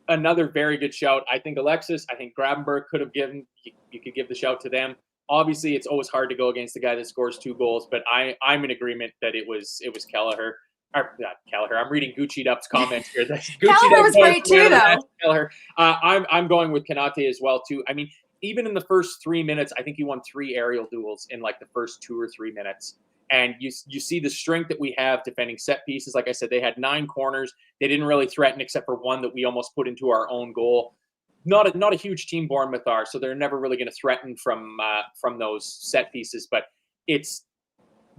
S1: Another very good shout. I think Gravenberg could have given, you could give the shout to them. Obviously, it's always hard to go against the guy that scores 2 goals, but I'm in agreement that it was Kelleher. Or not Kelleher. I'm reading Gucci'd Up's comments here.
S2: Kelleher was great too, though.
S1: Kelleher. I'm going with Konate as well too. I mean, even in the first 3 minutes, I think he won 3 aerial duels in like the first 2 or 3 minutes. And you see the strength that we have defending set pieces. Like I said, they had 9 corners. They didn't really threaten except for one that we almost put into our own goal. Not a huge team Bournemouth are, so they're never really going to threaten from those set pieces. But it's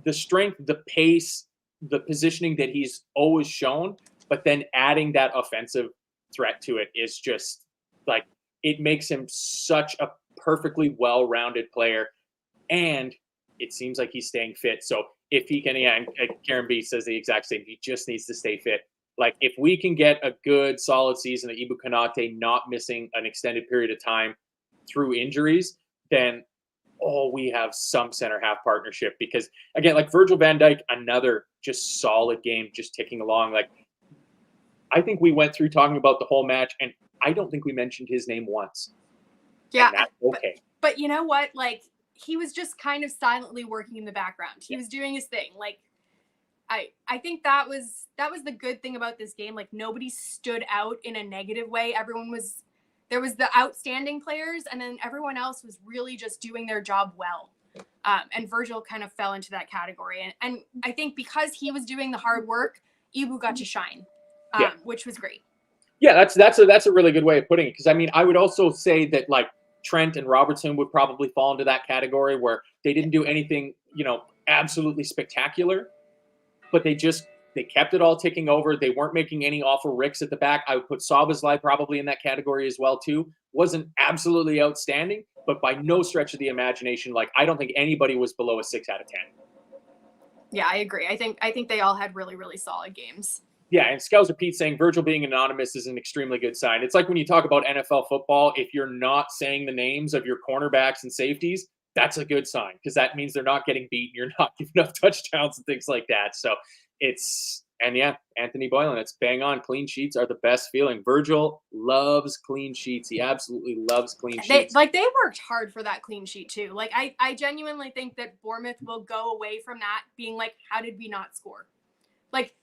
S1: the strength, the pace, the positioning that he's always shown, but then adding that offensive threat to it is just like, it makes him such a perfectly well-rounded player. And it seems like he's staying fit. So if he can, and Karen B says the exact same, he just needs to stay fit. Like, if we can get a good, solid season of Ibu Konate not missing an extended period of time through injuries, then we have some center half partnership. Because again, like Virgil van Dijk, another just solid game, just ticking along. Like, I think we went through talking about the whole match, and I don't think we mentioned his name once.
S2: Yeah.
S1: That's okay.
S2: But you know what? Like, he was just kind of silently working in the background. He was doing his thing. Like, I think that was the good thing about this game. Like, nobody stood out in a negative way. There was the outstanding players, and then everyone else was really just doing their job well. And Virgil kind of fell into that category. And I think because he was doing the hard work, Ibu got to shine, which was great.
S1: Yeah, that's a really good way of putting it. Because I mean, I would also say that like Trent and Robertson would probably fall into that category where they didn't do anything, absolutely spectacular, but they kept it all ticking over. They weren't making any awful ricks at the back. I would put Szoboszlai probably in that category as well too. Wasn't absolutely outstanding, but by no stretch of the imagination, like I don't think anybody was below a 6 out of 10.
S2: Yeah, I agree. I think they all had really, really solid games.
S1: Yeah, and Scouser Pete saying Virgil being anonymous is an extremely good sign. It's like when you talk about NFL football, if you're not saying the names of your cornerbacks and safeties, that's a good sign because that means they're not getting beat and you're not giving up touchdowns and things like that. So Anthony Boylan, it's bang on. Clean sheets are the best feeling. Virgil loves clean sheets. He absolutely loves clean sheets.
S2: They worked hard for that clean sheet too. Like I genuinely think that Bournemouth will go away from that being like, how did we not score? Like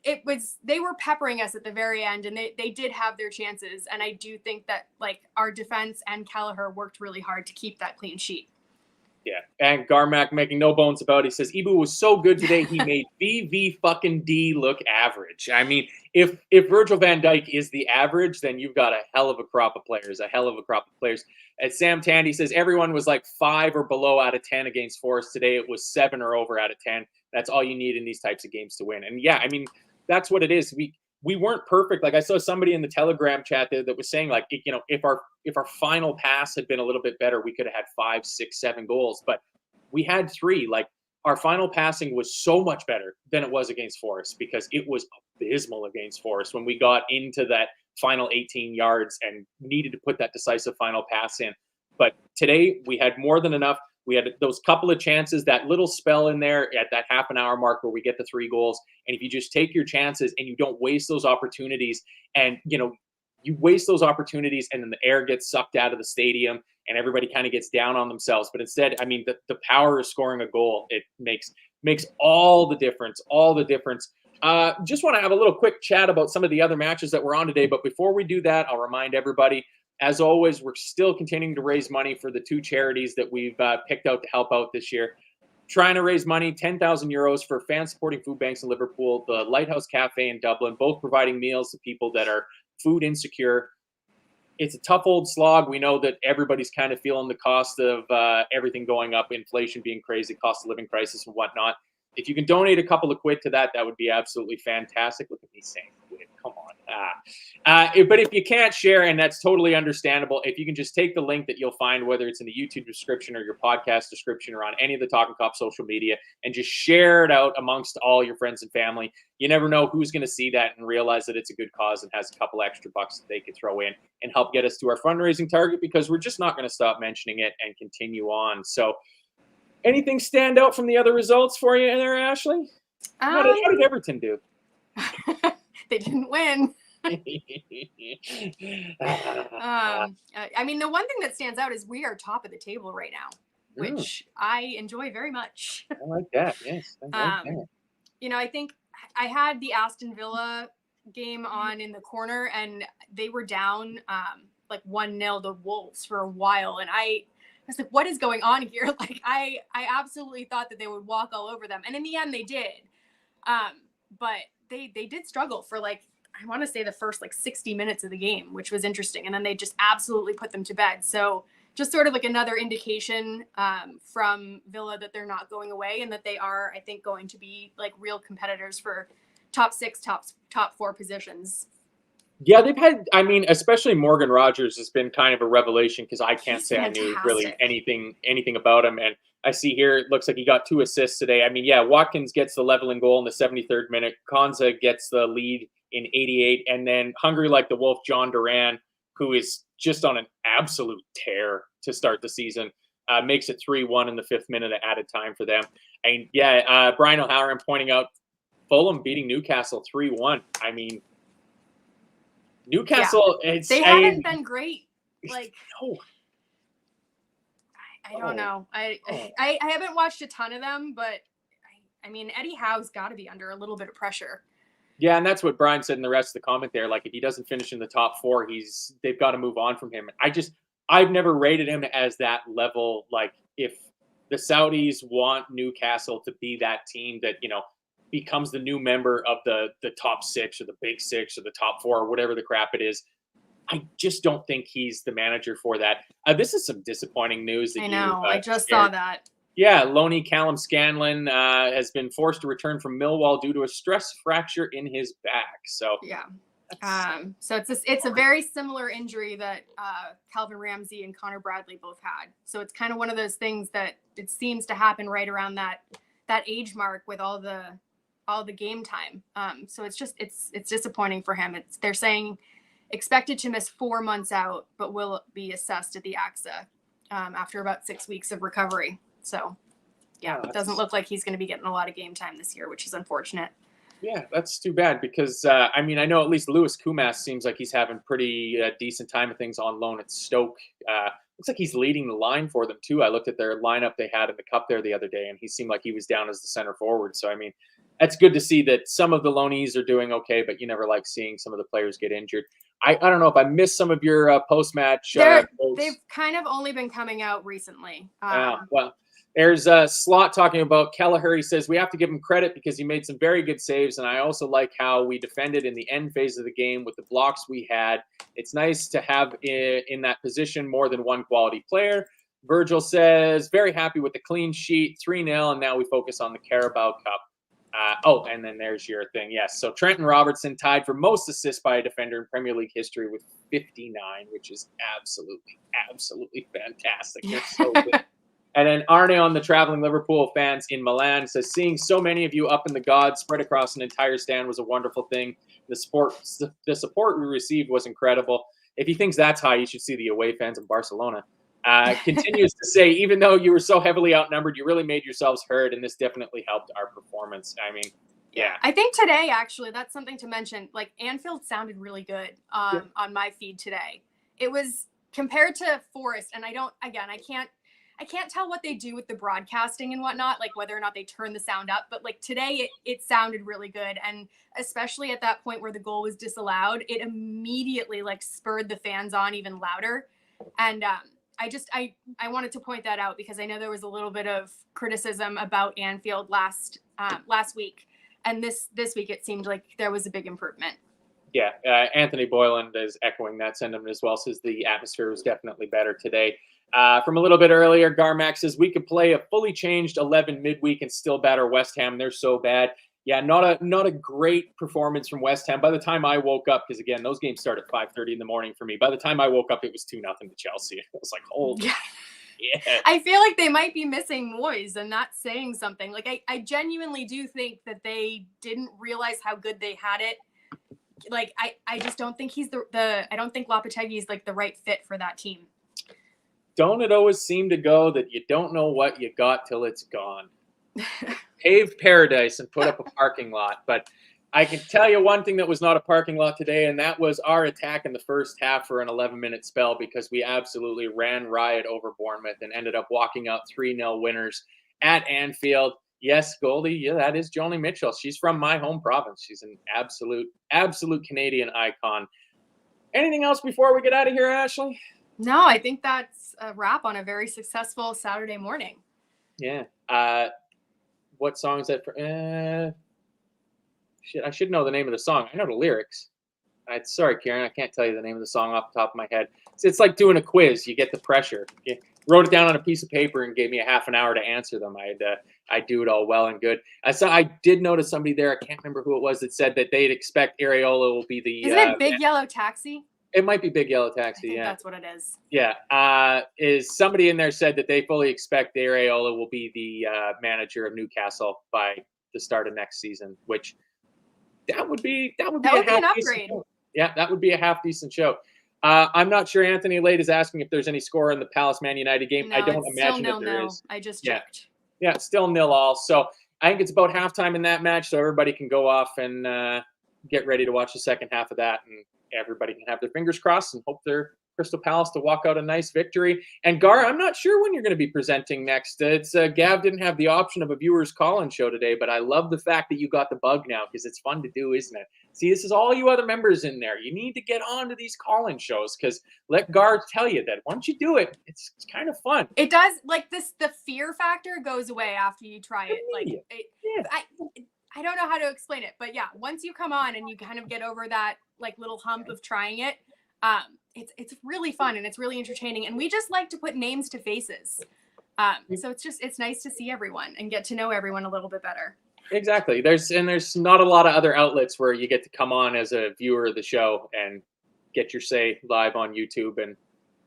S2: they were peppering us at the very end and they did have their chances. And I do think that like our defense and Kelleher worked really hard to keep that clean sheet.
S1: Yeah, and Garmack making no bones about it. He says Ibu was so good today. He made VV fucking D look average. I mean, if Virgil van Dijk is the average, then you've got a hell of a crop of players. As Sam Tandy says, everyone was like 5 or below out of 10 against Forest today. It was 7 or over out of 10. That's all you need in these types of games to win. And yeah, I mean, that's what it is. We weren't perfect. Like I saw somebody in the Telegram chat there that was saying like, if our final pass had been a little bit better, we could have had 5, 6, 7 goals, but we had 3. Like our final passing was so much better than it was against Forest because it was abysmal against Forest when we got into that final 18 yards and needed to put that decisive final pass in. But today we had more than enough. We had those couple of chances, that little spell in there at that half an hour mark where we get the 3 goals. And if you just take your chances and you don't waste those opportunities and, you waste those opportunities and then the air gets sucked out of the stadium and everybody kind of gets down on themselves. But instead, I mean, the power of scoring a goal, it makes all the difference, just want to have a little quick chat about some of the other matches that were on today. But before we do that, I'll remind everybody, as always, we're still continuing to raise money for the 2 charities that we've picked out to help out this year. Trying to raise money, 10,000 euros for fan-supporting food banks in Liverpool, the Lighthouse Cafe in Dublin, both providing meals to people that are food insecure. It's a tough old slog. We know that everybody's kind of feeling the cost of everything going up, inflation being crazy, cost of living crisis and whatnot. If you can donate a couple of quid to that, that would be absolutely fantastic. Look at me saying quid. Come on. But if you can't share, and that's totally understandable, if you can just take the link that you'll find, whether it's in the YouTube description or your podcast description or on any of the Talkin Kop social media, and just share it out amongst all your friends and family. You never know who's going to see that and realize that it's a good cause and has a couple extra bucks that they could throw in and help get us to our fundraising target, because we're just not going to stop mentioning it and continue on. So anything stand out from the other results for you in there, Ashley? How did Everton do?
S2: They didn't win. I mean, the one thing that stands out is we are top of the table right now, which I enjoy very much.
S1: I like that. Yes. I
S2: think I had the Aston Villa game on in the corner and they were down like 1-0 to Wolves for a while. And I was like, what is going on here? Like, I absolutely thought that they would walk all over them. And in the end, they did. But they did struggle for like, I want to say the first like 60 minutes of the game, which was interesting. And then they just absolutely put them to bed. So just sort of like another indication from Villa that they're not going away and that they are, I think, going to be like real competitors for top 6, top 4 positions.
S1: Yeah, they've had, I mean, especially Morgan Rogers has been kind of a revelation because I can't say
S2: fantastic.
S1: I knew really anything about him. And I see here, it looks like he got 2 assists today. I mean, yeah, Watkins gets the leveling goal in the 73rd minute. Konza gets the lead in 88. And then hungry like the Wolf, John Duran, who is just on an absolute tear to start the season, makes it 3-1 in the 5th minute of added time for them. And yeah, Brian O'Halloran pointing out Fulham beating Newcastle 3-1. I mean, Newcastle,
S2: they haven't been great. Like,
S1: no.
S2: I don't know. I haven't watched a ton of them, but I mean, Eddie Howe's got to be under a little bit of pressure.
S1: Yeah, and that's what Brian said in the rest of the comment there. Like, if he doesn't finish in the top 4, they've got to move on from him. I've never rated him as that level. Like, if the Saudis want Newcastle to be that team that, becomes the new member of the top six or the big six or the top four or whatever the crap it is. I just don't think he's the manager for that. This is some disappointing news that
S2: I know.
S1: you
S2: I just
S1: shared.
S2: saw that.
S1: Yeah, Loney Callum Scanlon has been forced to return from Millwall due to a stress fracture in his back. So
S2: yeah. So it's a very similar injury that Calvin Ramsey and Connor Bradley both had. So it's kind of one of those things that it seems to happen right around that age mark with all the game time. So it's disappointing for him. They're saying expected to miss 4 months out, but will be assessed at the AXA after about 6 weeks of recovery. So yeah, it doesn't look like he's going to be getting a lot of game time this year, which is unfortunate.
S1: Yeah, that's too bad because, I mean, I know at least Lewis Kumas seems like he's having pretty decent time of things on loan at Stoke. Looks like he's leading the line for them, too. I looked at their lineup they had in the Cup there the other day, and he seemed like he was down as the center forward. So, I mean, that's good to see that some of the loanees are doing okay, but you never like seeing some of the players get injured. I don't know if I missed some of your post-match.
S2: They've kind of only been coming out recently.
S1: Well, there's Slot talking about Kelleher. He says, we have to give him credit because he made some very good saves, and I also like how we defended in the end phase of the game with the blocks we had. It's nice to have in that position more than one quality player. Virgil says, very happy with the clean sheet, 3-0, and now we focus on the Carabao Cup. And then there's your thing. Yes, so Trenton Robertson tied for most assists by a defender in Premier League history with 59, which is absolutely fantastic. They're so good. And then Arne on the traveling Liverpool fans in Milan says, seeing so many of you up in the gods spread across an entire stand was a wonderful thing. The support we received was incredible. If he thinks that's high, you should see the away fans in Barcelona. Continues to say, even though you were so heavily outnumbered, you really made yourselves heard, and this definitely helped our performance. I mean, yeah.
S2: I think today, actually, that's something to mention. Like, Anfield sounded really good on my feed today. It was compared to Forest, and I can't tell what they do with the broadcasting and whatnot, like whether or not they turn the sound up. But like today, it sounded really good. And especially at that point where the goal was disallowed, it immediately like spurred the fans on even louder. And I wanted to point that out because I know there was a little bit of criticism about Anfield last week. And this week, it seemed like there was a big improvement.
S1: Yeah, Anthony Boyland is echoing that sentiment as well, says the atmosphere was definitely better today. From a little bit earlier, Garmax says we could play a fully changed 11 midweek and still batter West Ham. They're so bad. Yeah, not a great performance from West Ham. By the time I woke up, because again, those games start at 5:30 in the morning for me. By the time I woke up, it was 2-0 to Chelsea. It was like, holy, yeah.
S2: I feel like they might be missing Moyes and not saying something. Like I genuinely do think that they didn't realize how good they had it. Like I just don't think he's I don't think Lopetegui is like the right fit for that team.
S1: Don't it always seem to go that you don't know what you got till it's gone? Paved paradise and put up a parking lot. But I can tell you one thing that was not a parking lot today, and that was our attack in the first half for an 11-minute spell because we absolutely ran riot over Bournemouth and ended up walking out 3-0 winners at Anfield. Yes, Goldie, yeah, that is Joni Mitchell. She's from my home province. She's an absolute Canadian icon. Anything else before we get out of here, Ashley?
S2: No, I think that's a wrap on a very successful Saturday morning.
S1: Yeah. What song is that for? I should know the name of the song. I know the lyrics. Sorry, Karen, I can't tell you the name of the song off the top of my head. It's like doing a quiz. You get the pressure. You wrote it down on a piece of paper and gave me a half an hour to answer them. I'd do it all well and good. I did notice somebody there. I can't remember who it was that said that they'd expect Areola will be the.
S2: Isn't it Big Yellow Taxi?
S1: It might be Big Yellow Taxi.
S2: I think
S1: yeah,
S2: that's what it is.
S1: Yeah. Is somebody in there said that they fully expect Areola will be the manager of Newcastle by the start of next season, which that would be an
S2: upgrade.
S1: Show. Yeah, that would be a half decent show. I'm not sure Anthony Lade is asking if there's any score in the Palace Man United game.
S2: No,
S1: I don't imagine that there is.
S2: I just checked.
S1: Yeah, it's still 0-0. So I think it's about halftime in that match, so everybody can go off and get ready to watch the second half of that, and everybody can have their fingers crossed and hope they're Crystal Palace to walk out a nice victory. And Gar, I'm not sure when you're going to be presenting next. It's Gav didn't have the option of a viewers call-in show today, but I love the fact that you got the bug now because it's fun to do, isn't it? See, this is all you other members in there. You need to get on to these call-in shows because let Gar tell you that once you do it, it's kind of fun.
S2: It does, like the fear factor goes away after you try it. Like I don't know how to explain it, but yeah, once you come on and you kind of get over that like little hump of trying it, it's really fun and it's really entertaining. And we just like to put names to faces. So it's nice to see everyone and get to know everyone a little bit better.
S1: Exactly. There's not a lot of other outlets where you get to come on as a viewer of the show and get your say live on YouTube and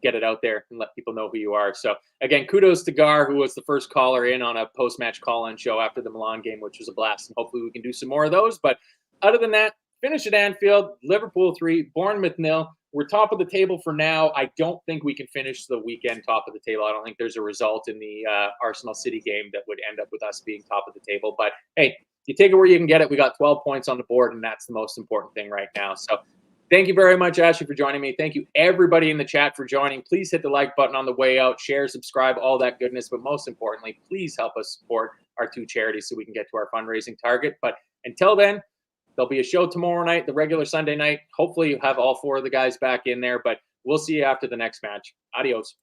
S1: get it out there and let people know who you are. So again, kudos to Gar, who was the first caller in on a post-match call-in show after the Milan game, which was a blast. And hopefully we can do some more of those. But other than that, finish at Anfield, Liverpool 3, Bournemouth 0. We're top of the table for now. I don't think we can finish the weekend top of the table. I don't think there's a result in the Arsenal City game that would end up with us being top of the table. But hey, you take it where you can get it. We got 12 points on the board, and that's the most important thing right now. So thank you very much, Ashley, for joining me. Thank you, everybody in the chat, for joining. Please hit the like button on the way out, share, subscribe, all that goodness. But most importantly, please help us support our 2 charities so we can get to our fundraising target. But until then, there'll be a show tomorrow night, the regular Sunday night. Hopefully you have all 4 of the guys back in there, but we'll see you after the next match. Adios.